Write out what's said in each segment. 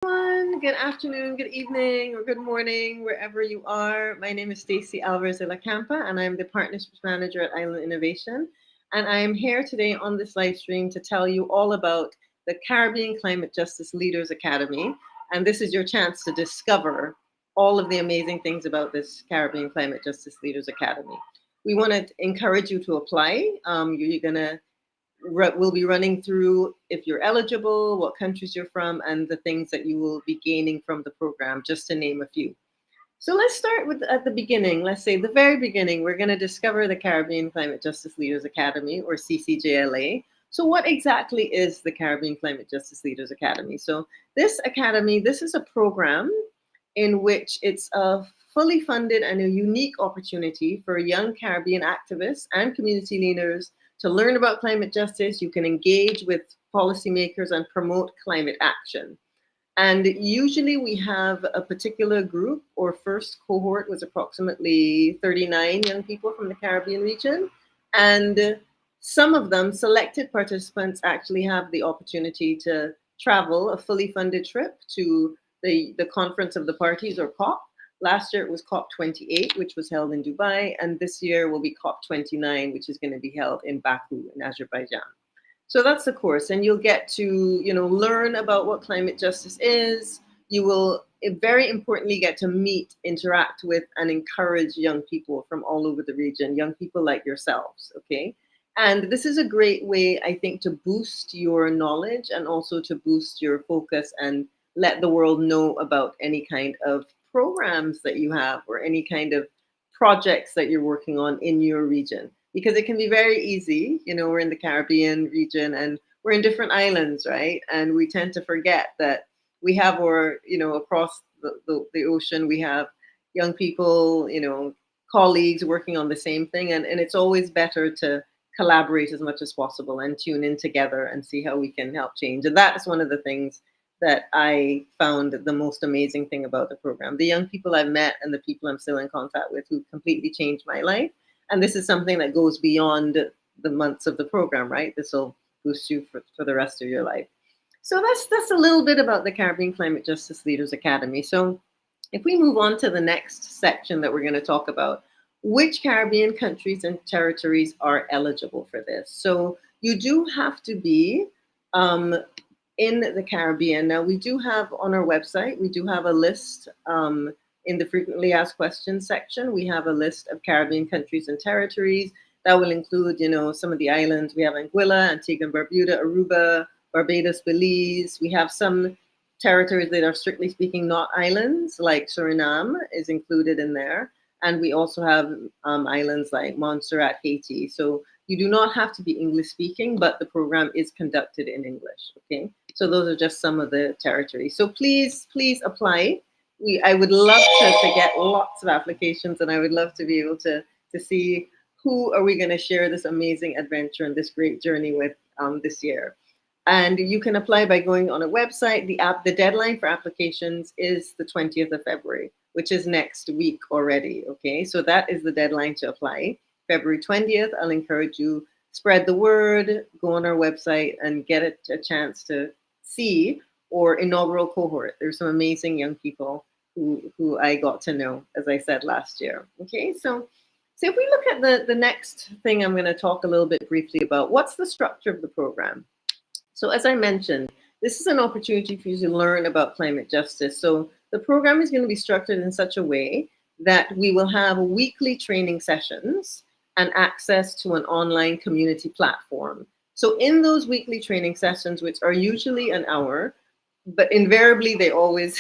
Everyone. Good afternoon, good evening, or good morning, wherever you are. My name is Stacey Alvarez de la Campa, and I'm the Partnerships Manager at Island Innovation. And I am here today on this live stream to tell you all about the Caribbean Climate Justice Leaders Academy. And this is your chance to discover all of the amazing things about this Caribbean Climate Justice Leaders Academy. We want to encourage you to apply. You're going to we'll be running through if you're eligible, what countries you're from, and the things that you will be gaining from the program, just to name a few. So let's start with at the beginning. Let's say the very beginning, we're going to discover the Caribbean Climate Justice Leaders Academy, or CCJLA. So what exactly is the Caribbean Climate Justice Leaders Academy? So this academy, this is a program in which it's a fully funded and a unique opportunity for young Caribbean activists and community leaders to learn about climate justice. You can engage with policymakers and promote climate action. And usually we have a particular group, or first cohort was approximately 39 young people from the Caribbean region. And some of them, selected participants, actually have the opportunity to travel a fully funded trip to the Conference of the Parties, or COP. Last year it was COP28, which was held in Dubai, and this year will be COP29, which is going to be held in Baku in Azerbaijan. So that's the course, and you'll get to, learn about what climate justice is. You will very importantly get to meet, interact with, and encourage young people from all over the region, young people like yourselves, okay? And this is a great way, I think, to boost your knowledge and also to boost your focus and let the world know about any kind of programs that you have or any kind of projects that you're working on in your region, because it can be very easy. We're in the Caribbean region and we're in different islands, right? And we tend to forget that we have, across the ocean, we have young people, colleagues working on the same thing. And it's always better to collaborate as much as possible and tune in together and see how we can help change. And that is one of the things that I found the most amazing thing about the program. The young people I've met and the people I'm still in contact with who completely changed my life. And this is something that goes beyond the months of the program, right? This will boost you for the rest of your life. So that's a little bit about the Caribbean Climate Justice Leaders Academy. So if we move on to the next section that we're going to talk about, which Caribbean countries and territories are eligible for this? So you do have to be in the Caribbean. Now, we do have on our website, we do have a list in the frequently asked questions section. We have a list of Caribbean countries and territories that will include, some of the islands. We have Anguilla, Antigua and Barbuda, Aruba, Barbados, Belize. We have some territories that are strictly speaking not islands, like Suriname is included in there. And we also have islands like Montserrat, Haiti. So you do not have to be English speaking, but the program is conducted in English, okay? So those are just some of the territories. So please apply. I would love to get lots of applications, and I would love to be able to see who are we going to share this amazing adventure and this great journey with this year. And you can apply by going on a website. The deadline for applications is the 20th of February, which is next week already, okay? So that is the deadline to apply. February 20th, I'll encourage you, spread the word, go on our website and get a chance to see our inaugural cohort. There's some amazing young people who I got to know, as I said last year, okay? So if we look at the next thing I'm gonna talk a little bit briefly about, what's the structure of the program? So as I mentioned, this is an opportunity for you to learn about climate justice. So the program is going to be structured in such a way that we will have weekly training sessions and access to an online community platform. So in those weekly training sessions, which are usually an hour, but invariably they always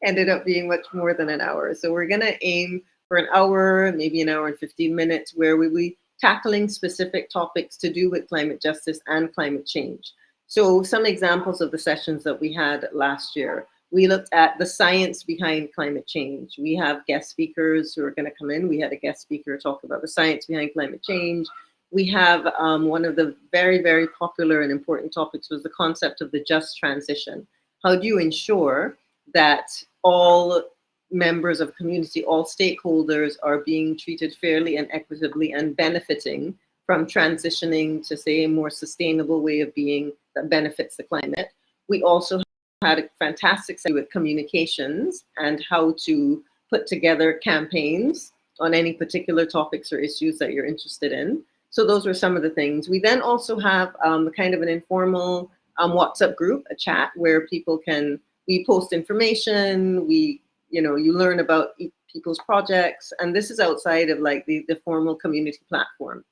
ended up being much more than an hour. So we're going to aim for an hour, maybe an hour and 15 minutes, where we'll be tackling specific topics to do with climate justice and climate change. So some examples of the sessions that we had last year. We looked at the science behind climate change. We have guest speakers who are going to come in. We had a guest speaker talk about the science behind climate change. We have one of the very, very popular and important topics was the concept of the just transition. How do you ensure that all members of community, all stakeholders are being treated fairly and equitably and benefiting from transitioning to, say, a more sustainable way of being that benefits the climate? We also had a fantastic session with communications and how to put together campaigns on any particular topics or issues that you're interested in. So those were some of the things. We then also have kind of an informal WhatsApp group, a chat where we post information, you learn about people's projects, and this is outside of like the formal community platform.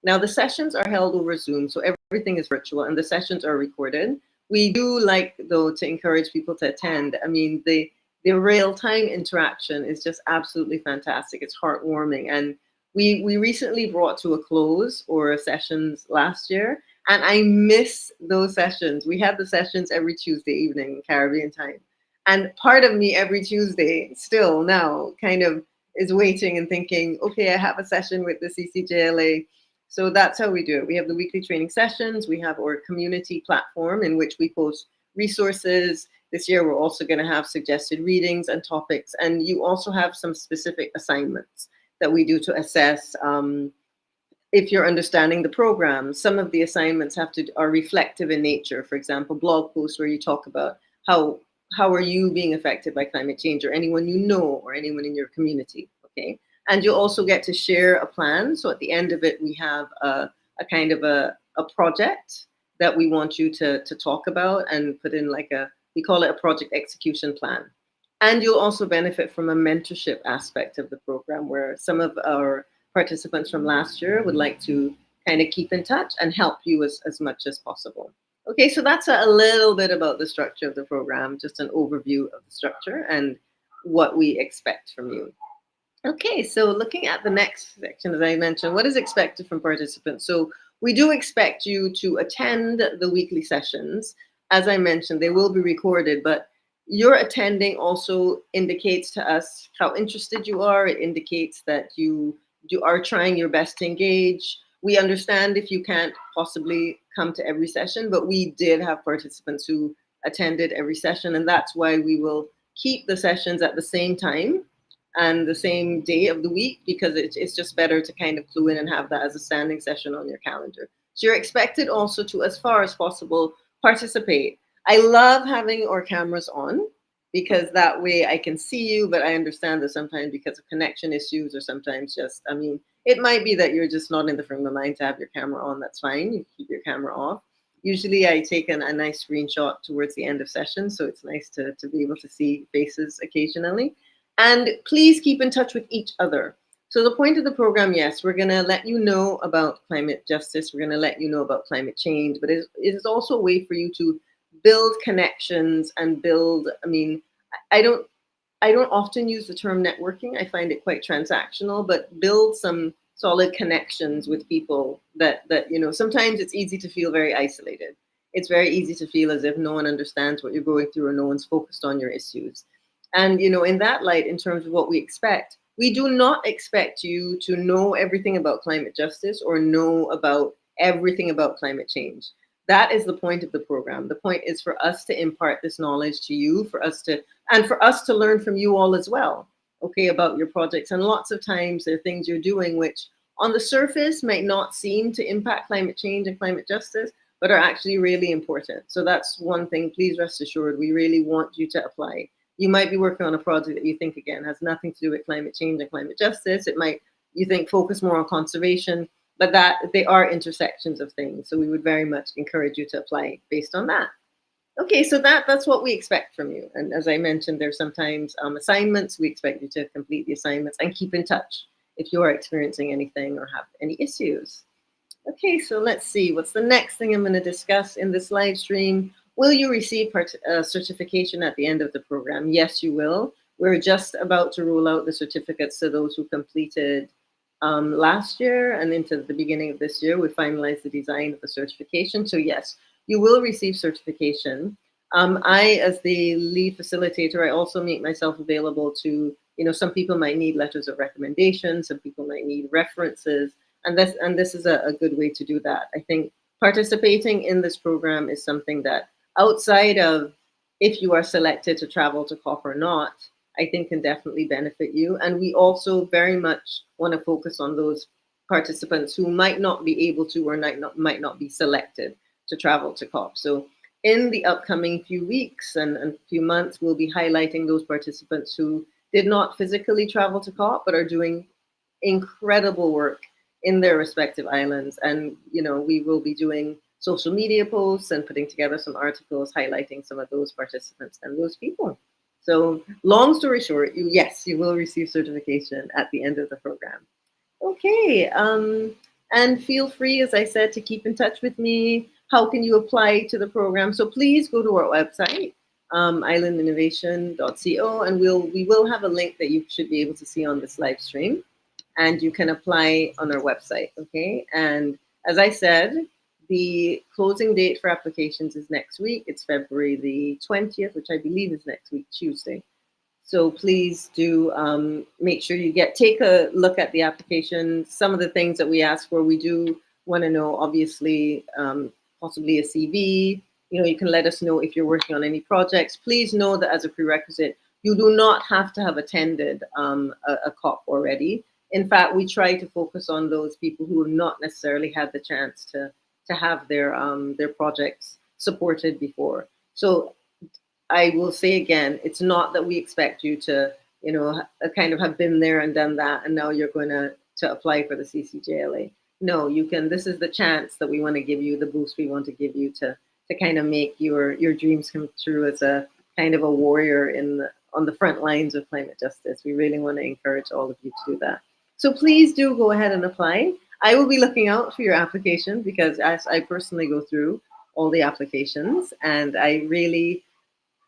Now the sessions are held over Zoom, so everything is virtual and the sessions are recorded. We do like though to encourage people to attend. I mean, the real-time interaction is just absolutely fantastic. It's heartwarming. And we recently brought to a close our sessions last year, and I miss those sessions. We had the sessions every Tuesday evening, Caribbean time. And part of me every Tuesday still now kind of is waiting and thinking, okay, I have a session with the CCJLA. So that's how we do it. We have the weekly training sessions. We have our community platform in which we post resources. This year, we're also going to have suggested readings and topics. And you also have some specific assignments that we do to assess if you're understanding the program. Some of the assignments are reflective in nature. For example, blog posts where you talk about how are you being affected by climate change, or anyone you know, or anyone in your community, okay? And you'll also get to share a plan. So at the end of it, we have a kind of a project that we want you to talk about and put in we call it a project execution plan. And you'll also benefit from a mentorship aspect of the program where some of our participants from last year would like to kind of keep in touch and help you as much as possible. Okay, so that's a little bit about the structure of the program, just an overview of the structure and what we expect from you. Okay, so looking at the next section, as I mentioned, what is expected from participants? So we do expect you to attend the weekly sessions. As I mentioned, they will be recorded, but your attending also indicates to us how interested you are. It indicates that you are trying your best to engage. We understand if you can't possibly come to every session, but we did have participants who attended every session, and that's why we will keep the sessions at the same time and the same day of the week, because it's just better to kind of clue in and have that as a standing session on your calendar. So you're expected also to, as far as possible, participate. I love having our cameras on because that way I can see you, but I understand that sometimes because of connection issues or sometimes it might be that you're just not in the frame of mind to have your camera on. That's fine. You keep your camera off. Usually I take a nice screenshot towards the end of sessions, so it's nice to be able to see faces occasionally. And please keep in touch with each other. So the point of the program, yes, we're going to let you know about climate justice. We're going to let you know about climate change, but it is also a way for you to build connections and build, I don't often use the term networking. I find it quite transactional, but build some solid connections with people that sometimes it's easy to feel very isolated. It's very easy to feel as if no one understands what you're going through or no one's focused on your issues. And, in that light, in terms of what we expect, we do not expect you to know everything about climate justice or know about everything about climate change. That is the point of the program. The point is for us to impart this knowledge to you, for us to learn from you all as well, okay, about your projects. And lots of times there are things you're doing which on the surface might not seem to impact climate change and climate justice, but are actually really important. So that's one thing, please rest assured, we really want you to apply. You might be working on a project that you think, again, has nothing to do with climate change and climate justice. It might, you think, focus more on conservation, but that they are intersections of things. So we would very much encourage you to apply based on that. Okay, so that's what we expect from you. And as I mentioned, there's sometimes assignments. We expect you to complete the assignments and keep in touch if you are experiencing anything or have any issues. Okay, so let's see. What's the next thing I'm going to discuss in this live stream? Will you receive certification at the end of the program? Yes, you will. We're just about to roll out the certificates to those who completed last year and into the beginning of this year. We finalized the design of the certification. So yes, you will receive certification. I, as the lead facilitator, I also make myself available to, some people might need letters of recommendation, some people might need references, and this is a good way to do that. I think participating in this program is something that, outside of if you are selected to travel to COP or not, I think can definitely benefit you. And we also very much want to focus on those participants who might not be able to or might not be selected to travel to COP. So in the upcoming few weeks and few months, we'll be highlighting those participants who did not physically travel to COP, but are doing incredible work in their respective islands. And, we will be doing social media posts and putting together some articles highlighting some of those participants and those people. So long story short, yes, you will receive certification at the end of the program. Okay, and feel free, as I said, to keep in touch with me. How can you apply to the program? So please go to our website, islandinnovation.co, and we will have a link that you should be able to see on this live stream, and you can apply on our website. Okay, and as I said, the closing date for applications is next week. It's February the 20th, which I believe is next week, Tuesday. So please do make sure you take a look at the application. Some of the things that we ask for, we do want to know, obviously, possibly a CV. You can let us know if you're working on any projects. Please know that as a prerequisite, you do not have to have attended a COP already. In fact, we try to focus on those people who have not necessarily had the chance to have their projects supported before. So I will say again, it's not that we expect you to, kind of have been there and done that, and now you're going to apply for the CCJLA. No, you can. This is the chance that we want to give you, the boost we want to give you to kind of make your dreams come true as a kind of a warrior on the front lines of climate justice. We really want to encourage all of you to do that. So please do go ahead and apply. I will be looking out for your application because as I personally go through all the applications, and I really,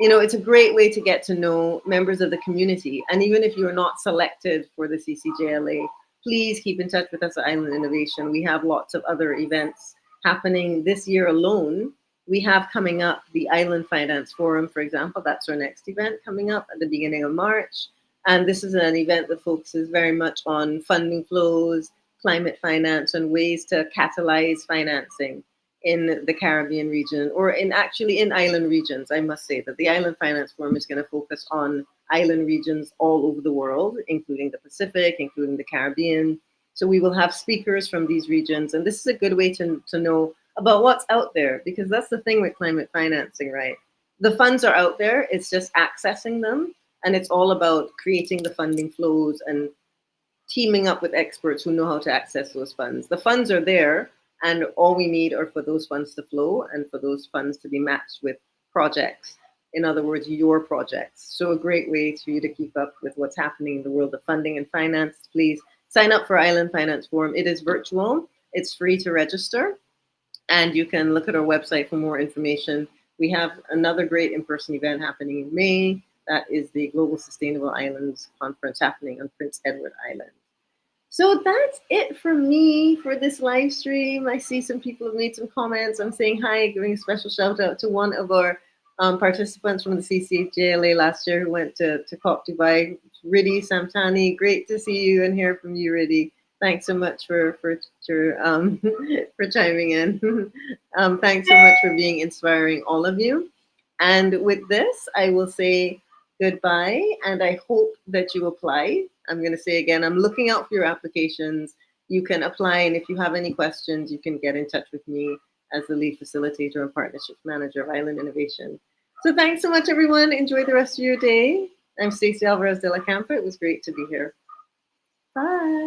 it's a great way to get to know members of the community. And even if you're not selected for the CCJLA, please keep in touch with us at Island Innovation. We have lots of other events happening this year alone. We have coming up the Island Finance Forum, for example. That's our next event coming up at the beginning of March. And this is an event that focuses very much on funding flows, climate finance, and ways to catalyze financing in the Caribbean region, or in island regions. I must say that the Island Finance Forum is going to focus on island regions all over the world, including the Pacific, including the Caribbean. So we will have speakers from these regions, and this is a good way to know about what's out there, because that's the thing with climate financing, right? The funds are out there, it's just accessing them, and it's all about creating the funding flows and teaming up with experts who know how to access those funds. The funds are there, and all we need are for those funds to flow and for those funds to be matched with projects. In other words, your projects. So a great way for you to keep up with what's happening in the world of funding and finance. Please sign up for Island Finance Forum. It is virtual. It's free to register. And you can look at our website for more information. We have another great in-person event happening in May. That is the Global Sustainable Islands Conference happening on Prince Edward Island. So that's it for me for this live stream. I see some people have made some comments. I'm saying hi, giving a special shout out to one of our participants from the CCJLA last year who went to COP Dubai, Riddhi Samtani. Great to see you and hear from you, Riddhi. Thanks so much for chiming in. Thanks so much for being inspiring, all of you. And with this, I will say goodbye, and I hope that you apply. I'm going to say again, I'm looking out for your applications. You can apply, and if you have any questions, you can get in touch with me as the lead facilitator and partnerships manager of Island Innovation. So thanks so much, everyone. Enjoy the rest of your day. I'm Stacey Alvarez de la Campa. It was great to be here. Bye.